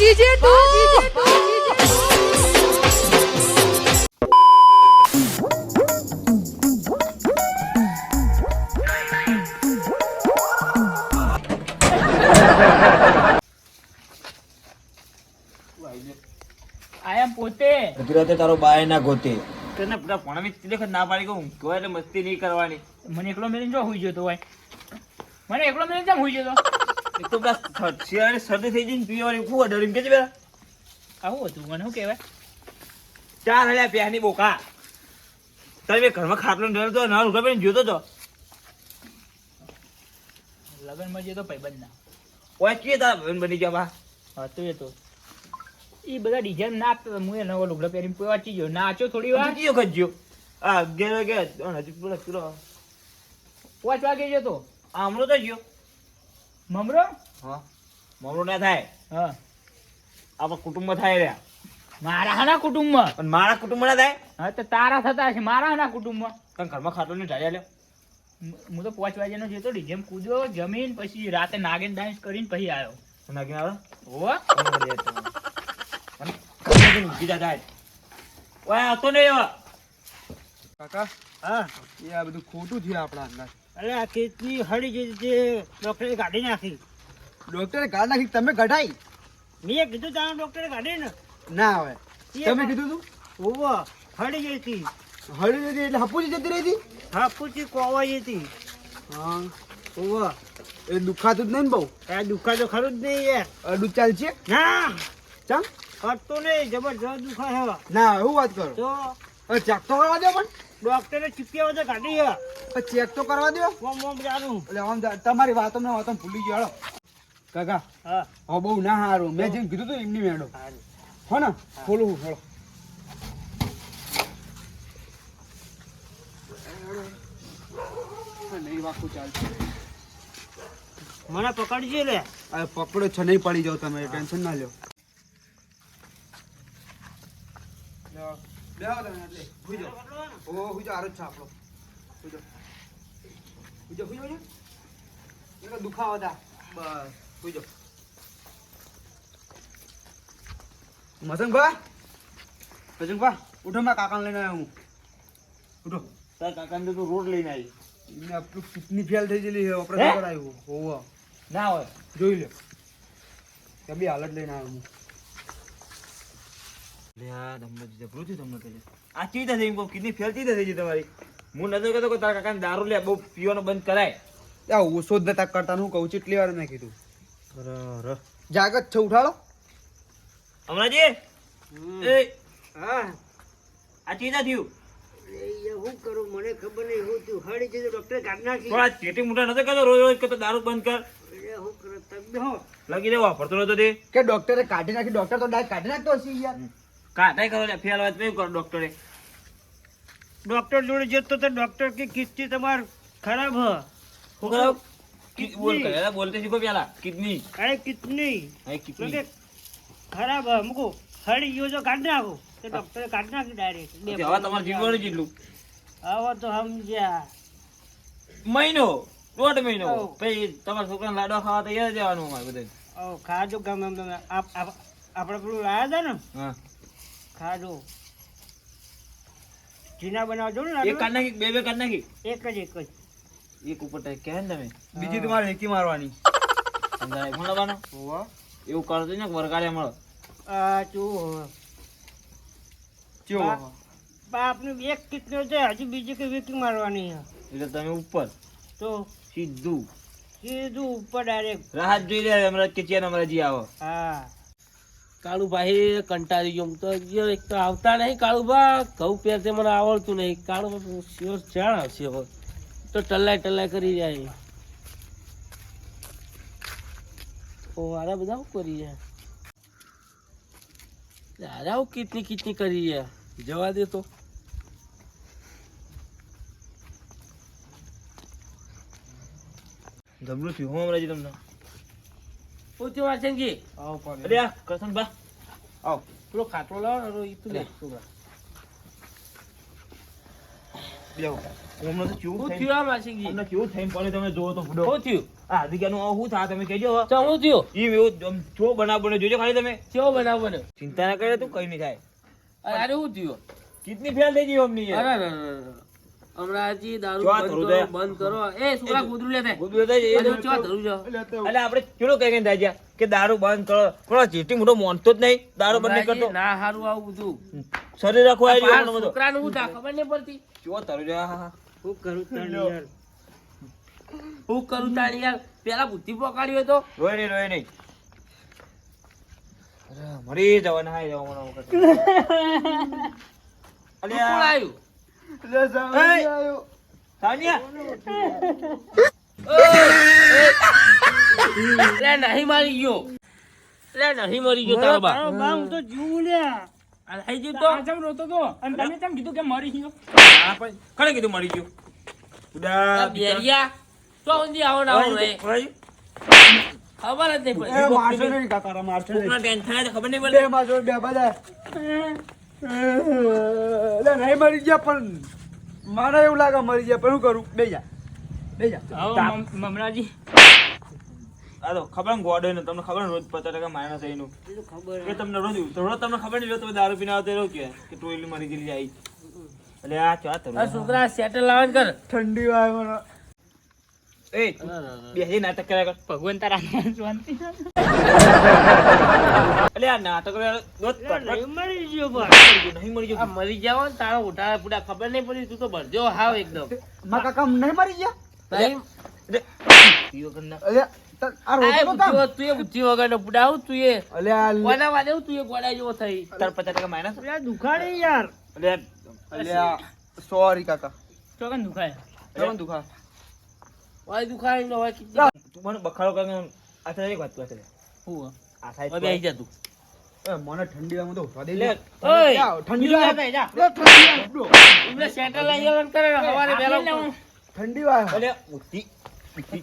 GJ તું આયા પોતે ગુજરાતે તારો બાય ના ગોતે તને પૂરા ભણવી દેખ ના પાડી કહું કોઈ એટલે મસ્તી નહીં કરવાની. મને એકલો મેળીને જો હુઈ જતો હોય, મને એકલો મેળીને કેમ હુઈ જતો? એક તો પેલા શિયાળે શરદી થઈ જઈને પીવાની ખૂબ ડરીને કે છે પેલા આવું હતું. મને શું કહેવાય 4000 પ્યાની બોકા તમે ઘરમાં ખાટલો ડરતો ના રૂકા પડીને જોતો તો લગનમાં જતો ભાઈબંધ ના ઓય કે તારા ભાઈબંધ બની ગયા બા હતું એ તો એ બધા ડિઝાઇન ના હું એ નવો લુગડો પહેરીને પહોંચી ગયો નાચો થોડી વાર કયો ખજ્યો આ 11 વાગે હજી પેલો 5 વાગે જતો આમરો તો ગયો મમરો. હા મમરો ના થાય. હા આપણા કુટુંબમાં થાય રહ્યા. મારા હાના કુટુંબમાં પણ મારા કુટુંબમાં ના થાય. હા તો તારા થતા હશે મારા હાના કુટુંબમાં. તને ઘરમાં ખાટલો ને ઢાળ્યા લ્યો. હું તો 5 વાગ્યાનો જતો ડીજેમ કૂદ્યો જમીન પછી રાતે નાગીન ડાન્સ કરીને પછી આવ્યો. નાગીન આવે હોવા કાકા હા એ આ બધું ખોટું થયું આપણા અંદર. અરે આ કેટલી હળી જે ડોક્ટરે કાઢી નાખી. ડોક્ટરે કાઢ નાખી તમે કઢાઈ મેં કીધું તારા ડોક્ટરે કાઢી ને ના આવે તમે કીધું તું ઓવો હળી ગઈ હતી. હળી જતી એટલે હપુજી જતી રહી હતી. હા પૂછી કોવાઈ હતી. હા ઓવો એ દુખાતું જ નહીં ને બહુ. આ દુખા તો ખરું જ નહીં યાર. અડું ચાલશે ના ચમ કરતો નહીં જબરજસ્ત દુખા છે. ના એવું વાત કરો તો ચેક તો કરવા દો પણ ડોક્ટરે ચીપિયા વચ્ચે કાઢી છે. ચેક તો કરવા દો મોમ જાનું. એટલે આમ તમારી વાતો ભૂલી ગયો હાલો. કાકા હા હા બહુ ના સારું મેં જેમ કીધું તું એમની મેળો હો ને ખોલું હાલો. નહીં વાકું ચાલશે. મને પકડજે લે. આ પકડો છે નહીં પડી જાવ તમે ટેન્શન ના લ્યો. બેહો તમે એટલે હુઈ જાઓ. ઓ હુઈ જાઓ આરો જ છે આપણો. હુઈ જાઓ. હુઈ જાઓ હુઈ જાઓ. એને દુખાવા દા બસ હુઈ જાઓ. મસંગભા ઉઠો મારા કાકાને લઈને આવ્યો હું. ઉઠો તાર કાકાને તો રોડ લઈને આવી. એને આપણું કિડની ફેલ થઈ ગયેલી છે ઓપરેશન કરાવ્યું. હોવા ના હોય જોઈ લે કે બી હાલત લઈને આવ્યો હું. આ ચીજ થઈ કિડની ફેલ ચીજ થઈ ગઈ તમારી. હું નજર કરતો કે તારા કાકાને દારૂ લે બહુ પીવાનો બંધ કરાય. ત્યાં ઓછો જ નતા કરતા હું કહું કેટલી વાર મેં કીધું. જાગત છે ઉઠાડો હમણાંજી એ હા આ ચીજ થયું શું કરું મને ખબર નહીં હું થયું હળી જઈને ડોક્ટરે કાઢી નાખી. થોડા ચેટી મોટા નતો કરતો રોજ રોજ કરતો દારૂ બંધ કર શું કરો તમે હો લગી દે વાપરતો નતો તે કે ડોક્ટરે કાઢી નાખી. ડોક્ટર તો ડાયરેક્ટ કાઢી નાખતો હશે યાર. કાઢાઈ કરો ફેલ વાત નહીં કરો ડોક્ટરે. ડોક્ટર જોડે જતો તો ડોક્ટર કે કિડની તમાર ખરાબ હ. શું ખરાબ? બોલ કહેલા બોલતે શીખો પેલા કિડની. અરે કિડની કિડની ખરાબ હ મૂકો હળી ગયો જો કાઢી નાખો. તે ડોક્ટરે કાઢી નાખી ડાયરેક્ટ. હવે તમારે જીવવાનું જેટલું હવે તો સમજ્યા મહિનો 1.5 મહિનો પછી તમારા છોકરાને લાડવા ખાવા તૈયાર જવાનું અમારે બધે. ખાજો ગમે એમ તમે આપણે પેલું લાયા હતા ને હા ખાજો જીના બનાવજો ને એક કાઢ નાખી બે કાઢ નાખી એક જ એક ઉપર કહે ને તમે બીજી તમારે હેકી મારવાની સમજાય મળવાનો એવું કરજો ને વરગાડે મળો આ ચૂ બાપનું એક કિટનો છે હજી બીજી કઈ વેકી મારવાની એટલે તમે ઉપર તો સીધું ઉપર ડાયરેક્ટ રાહત જોઈ લે હમણાં કે ચેન હમણાં જી આવો હા કાળુભાઈ કંટાળી ગયો તો એક તો આવતા નહીં કાળુભા ઘઉં પહેરતે મને આવડતું નહીં. કાળુભા શિવર જાણ આવશે હવે તો ટલ્લાય કરી જાય. ઓ આરા બધા શું કરી જાય આરા હું કિતની કરી જાય જવા દે તો. જબરું થયું હું હમણાં તમને પૂછ્યું વાસણજી અરે આ કરશન બા પેલો ખાટલો લાવો ને ઈ તું લે છોકરા લ્યો. હમણાં તો કેવું શું થઈને- થયું આ માસીજી? હમણાં કેવું થઈને પડે તમે જોવો તો ભૂડો. શું થયું? આ હાર્દિકાનું આવું શું થાય તમે કહેજો હવે. તો શું થયું? ઈ એવું આમ જો બનાવ બને જોજો ખાલી તમે. કેવો બનાવ બન્યો? ચિંતા ના કરે તું કઈ નહીં થાય. અરે શું થયું? કિડની ફેલ થઈ ગઈ અમની યાર. અરે હમણાં હજી દારૂ ચો આ બંધ ધરું કરો, દે. બંધ કરો. એ છોકરા ગોદરું લે તે. ગોદડું થઈ જાય. અરે ચો ધરું છો? એટલે આપણે કેવું કઈ કઈ થાય છે કે દારૂ બંધ કરો પણ ચીટી મોટો માનતો જ નહીં દારૂ બંધ નહીં કરતો. ના હારું આવું બધું. શરીર રાખવા આવી આ ગયો બધો. છોકરાનું શું થાય ખબર નહીં પડતી. જો તારું જો હા હું કરું તને યાર હું કરું તાણી યાર પેલા બુદ્ધિ પકડી હોય તો રોય નહીં રોય નહીં. અરે મરી જવાના હાય જવાના વખત. કોણ આવ્યું? સાનિયા લે નહીં મારી ગયો. લે નહીં મરી ગયો તારો બા. હું તો જીવું લ્યા આ થઈ ગયું તો આચમ રોતો તો અને તમે કેમ કીધું કે મરી ગયો? હા પણ ખરે કીધું મરી ગયું. આ બેરિયા તો ઊંધી આવો ના આવો રે. ખબર જ નહીં પડી. મારશો નહીં કાકા મારશો નહીં. કોકના ટેન્શન આવે તો ખબર નહીં બે પડે. મારશો બે બધા એટલે નહીં મરી ગયા પણ મારે એવું લાગે મરી ગયા પણ શું કરું બે જા આવો મમરાજી આ તો ખબર ને ગોડે ને તમને ખબર ને રોજ 50% માઇનસ એનું ખબર કે તમને રોજ તમને ખબર નહીં તમે દારૂ પીને આવતો રહ્યો કે ટોયલી મરી ગયેલી જાય. એટલે આ ચા આ તરું છોકરા સેટલ લાવન કર. ઠંડી વાય મને એ બેહી નાટક કર્યા કર. ભગવાન તારા શાંતિ એટલે આ નાટક દોત નહીં મરી ગયો બા નહીં મરી આ ગયું. મરી જાવ ને તારા ઉઠા પૂડા ખબર નહીં પડી. તું તો ભરજો હાવ એકદમ. મારા કાકા નહીં મરી ગયા ભાઈ એટલે પીવો કર ના. અલ્યા આ રોતો તો કામ તું એ બુદ્ધિ વગરનો પૂડા આવું તું એ અલ્યા કોના વાદે તું એ ગોડા જેવો થઈ. તાર 50% માઇનસ. યાર દુખાડે યાર એટલે અલ્યા સોરી કાકા ચોકન દુખાય. કેમ દુખા ઓય દુખાય ને ઓય કીધું. તું મને બખાડો કર આ થાય એક વાત તું આ થાય. હું આ થાય ઓય બેહી જા તું. મને ઠંડી વાય તો ઉઠવા દે લે. ઓય ઠંડી જા વાય ભાઈ, જા. તું સેટલ લઈ આવન કરે ને હવારે બેલા ઠંડી વાય એટલે ઉઠી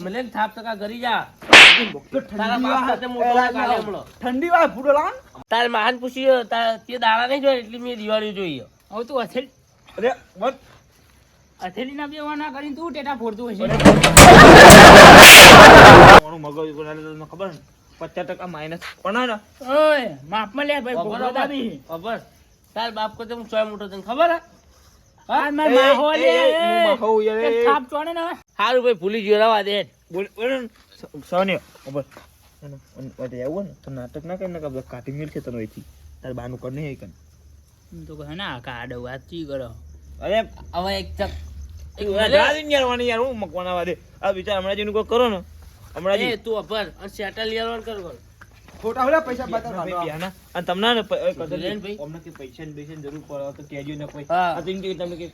મને થાપ ટકા ઘરી જા. તારા ઠંડી બાપ વાય સાથે મોટો કાલે હમણાં. ઠંડી વાય ફૂડો લાવ તાર મહાન પૂછી તે દાડા નહીં જોઈ એટલી મેં દિવાળી જોઈએ. હવે તું અરે મત હથેળી ના બેવા ના કરીને તું ટેટા ફોડતું હશે. મારું મગજ ઉપર હાલે તો તમને ખબર ને 50% માઇનસ પણ ને ઓય માપમાં લે ભાઈ ખબર ભોગવતા ખબર? બી. ખબર તાર બાપ કરતા હું ચોય મોટો તને ખબર હે? આ માર માહો લે. હું માહો યાર, તે એ. થાપ ચોણે ને. હારું ભાઈ ભૂલી ગયો રવા દે. બોલ બોલ સોનિયો બોલ અને આવું ને તો નાટક ના કરીને કે કાટી મિલ છે તને અહીંથી તાર બાનું કર નહીં કન. હું તો કહે ના કાઢો વાતચી કરો. અરે હવે એક ચક એક તું ભલે. રાજી યાર વાની યાર હું મકવાના વાદે આ વિચાર હમણાં જેનું કોઈ કરો ને હમણાં એ જી તું અભર અને સેટલ લેવન કર કર. ખોટા હોલા પૈસા બતા અને તમને ને લેન ભાઈ. અમને કે પૈસા ને જરૂર પડે તો કહેજો ને કોઈ હા. આ તો એમ કે તમે કે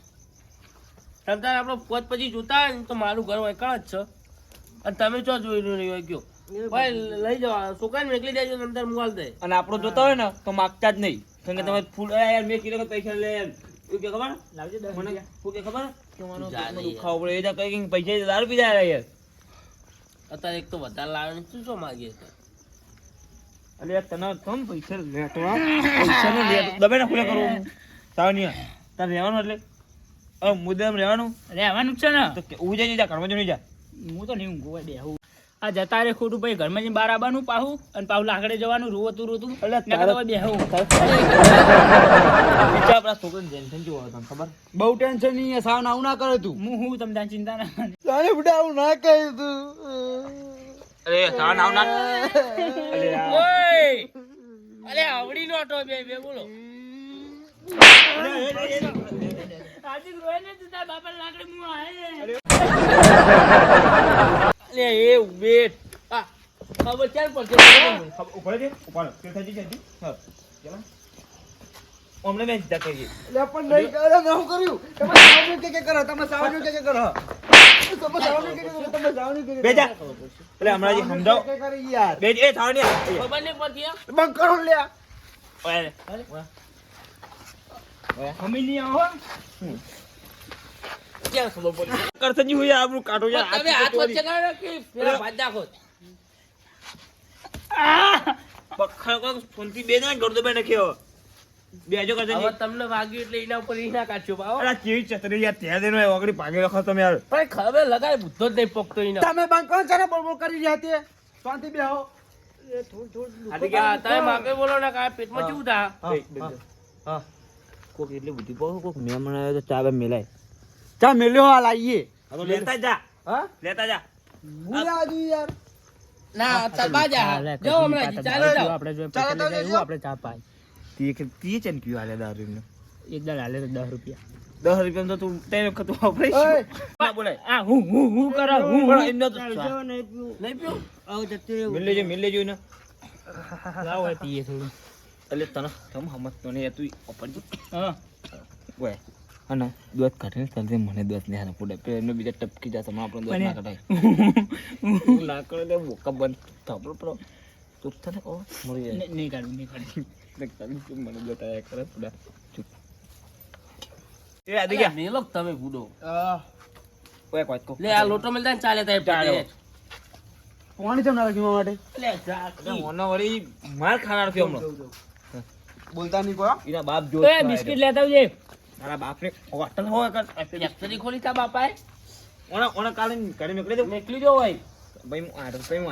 તમ તાર આપણો પોત પછી જોતા હોય ને તો મારું ઘર હોય કણ જ છે અને તમે ચો જોયેલું નહીં હોય કયો ભાઈ લઈ જવા છોકરાને મેકલી દેજો તમ તાર મોબાઈલ દે. અને આપણો જોતા હોય ને તો માગતા જ નહીં કારણ કે તમે ફૂલ યાર મેં કીધું કે પૈસા લે યાર એવું કે ખબર લાવજે 10 મને રૂપિયા. શું કે ખબર કે મને જા પેટમાં નહીં દુખાવો પડે એ જા કઈ પૈસા દારૂ પીધા યાર અત્યારે એક તો વધારે લાવે તું શું માગીએ છે? અલે યાર તને કમ પૈસા લેટવા પૈસા નો લેટ દબે ના ખુલે કરો સાવનિયા તાર રહેવાનું એટલે મુદ્દામ રહેવાનું રહેવાનું જ છે ને. તો ઉઈ જાય જા ઘરમાં જો નહીં જા હું તો નહીં ઊંઘું ભાઈ બેહું. આ જતા રે ખોટું ભાઈ ઘરમાં જઈને બહાર આવવાનું પાહું અને પાહું લાકડે જવાનું રોતું રોતું અલે ને તારે- તો બેહું. વિચાર આપણા છોકરાને ટેન્શન જેવું હોય તને ખબર બહુ ટેન્શન નહીં સાવ આવું ના કરે તું હું તમને તારી ચિંતા ના કરે. સાને બુડા આવું ના કહ્યું તું અરે સાવ નાવ ના અલે યાર ઓય અરે આવડી નો તો બે બે બોલો. આજે રોય ને તું તારા બાપાને લાકડે મું આયે. અરે એ વેટ આ ખબર ચાલ પડશે. ઉપર દે ઉપર કે થઈ જતી હા ચલો અમને મેં સીધા કરીએ એટલે પણ નહીં કરે મેં શું કર્યું તમે સાવનું કે કરો તમે સાવનું કે કરો તમે સાવનું કે કરો તમે સાવનું કે બેજા એટલે હમણાં જે સમજાવ કે કરી યાર બેજ એ થાવની ખબર નહીં પડતી હે? બંધ કરો લ્યા ઓય મમ્મી નહીં આવો. ક્યાં ખબર પડી? કરતજી હોય આપણું કાઢો યાર તમે હાથ વચ્ચે કાઢો કે પેલા ભાત નાખો? પખા કો ફોનથી બે ના ગરદો બે નાખ્યો બેજો કરજે હવે તમને વાગ્યું એટલે એના ઉપર ઈ ના કાઢશો બાવો. અલા કેવી ચતરી યાર ત્યાં દેનો ઓગળી ભાગી રાખો તમે યાર પણ ખબર લગાય બુદ્ધો જ નહીં પોકતો એના. તમે બંધ કરો ચાલો બોલ કરી રહ્યા તે શાંતિ બેહો એ થોડું આ તો કે આ તમે માપે બોલો ને કે આ પેટમાં કેવું થા? હા કોક એટલી બુદ્ધિ પાઉં કોક મેં મને તો ચા બે મેલાય ચા મેલ્યો હાલ આવીએ લેતા જા હા લેતા જા ભૂલ્યા હજુ યાર ના ચાલ બાજા જો હમણાં ચાલો જાઓ. આપણે જો ચાલો તો પૈસા લઈ જજો. જાય, આપણે ચા પાય તી ચન ક્યુ હાલે દારૂ એક દાડ હાલે તો 10 રૂપિયા. 10 રૂપિયા તો તું તેને વખત વાપરી ઓય. ના બોલે આ હું કરો હું પણ એમને તો જો નહીં પીવું નહીં પીવું? આવો જતો રહ્યો. મિલ લેજો ને લાવો એ પીએ થોડું. એટલે તને તમ હમત તો નહીં તું ઓપરજી હા ઓય અને દૂધ કાઢીને ચાલતે મને દૂધ ને હાને પડે પે એમને બીજા ટપકી જા તમે આપણો દૂધ ના કાઢાય હું ના કરે દે બોકા બંધ થાપડો pro ચૂપ થને ઓ મરી જાય નહીં કાઢું નહીં કાઢું. દેખ તમે કેમ મને બતાયા કરે પડે ચૂપ એ આદી ગયા મેલો કે તમે બુડો. ઓય કોઈ કો લે આ લોટો મેલતા ને ચાલે તાય ચાલો. પડે. પાણી ચમ ના રાખી માટે લે જા. અરે મોનો વળી માર ખાનાર થયો હમણો બોલતા નહીં કોઈ એના બાપ જો એ બિસ્કિટ લેતા આવજે. મારા બાપને હોટલ હોય કર ફેક્ટરી ખોલી તા બાપાએ ઓણા ઓણા કાલે ઘરે નીકળી દે નીકળી જો હોય. ભાઈ હું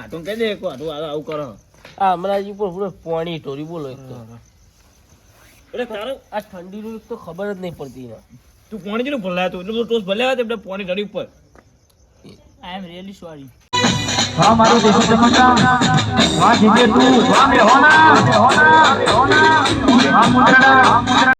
આટો કહી દે કો આવું કરો આ હમણાં જી પર પૂરો પાણી ટોરી બોલો એક તો. એટલે તારે આ ઠંડીનું એક તો ખબર જ નહીં પડતી ને. તું પાણી જેનું ભલાય તું એટલે ટોસ ભલાય તે એટલે પાણી ઢળી ઉપર આઈ એમ રિયલી સોરી. हमारे देश जमना वहाँ जीते तू वहाँ में होना हम मुद्रणा